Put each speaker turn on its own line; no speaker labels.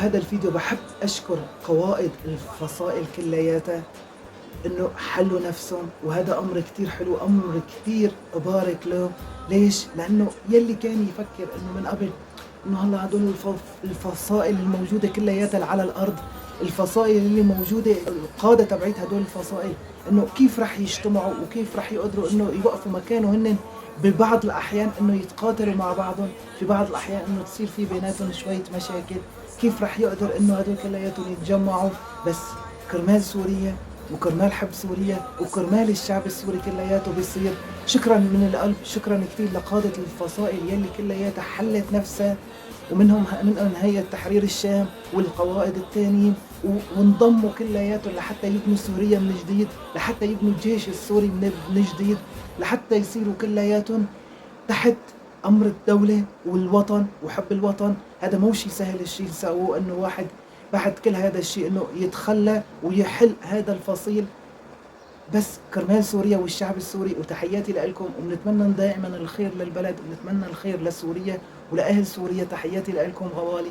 وبهذا الفيديو باحب أشكر قوائد الفصائل كلّياتها إنه حلّوا نَفْسهم، وهذا أمر كتير حلو، أمر كتير أبارك له. ليش؟ لإنه يلّي كان يفكّر إنه من قبل إنه هلّأ هادول الفصائل الموجودة كلّياتها اللي على الأرض، الفصائل اللي موجودة القادة تبعيت هادول الفصائل، إنه كيف رح يجتمعوا وكيف رح يقدروا إنه يوقفوا مكانه هنّن ببعض الأحيان إنه يتقاتلوا مع بعضُن، في بعض الأحيان إنه تصير في بيناتهم شوية مشاكل، كيف رح يقدر إنه هادول كلّياتهم يتجمّعوا بس كرمال سوريا وكرمال حب سوريا وكرمال الشعب السوري كلّياته بيصير. شكرًا من القلب، شكرًا كتير لقادة الفصائل يلّي كلّياتها حلّت نَفْسها، منهم هيئة تحرير الشام والقوائد التانيين وانضموا كلّياتهم لحتى يبنوا سوريا من جديد، لحتى يبنوا الجيش السوري من جديد، لحتى يصيروا كلّياتهم تحت أمر الدولة والوطن وحب الوطن. هذا مو شي سهل الشي اللي سووه إنه واحد بعد كل هذا الشي إنه يتخلّى ويحل هذا الفصيل بس كرمال سوريا والشعب السوري. وتحياتي لإلكم وبنتمنى دائمًا الخير للبلد وبنتمنى الخير لسوريا ولأهل سوريا. تحياتي لإلكم غوالي.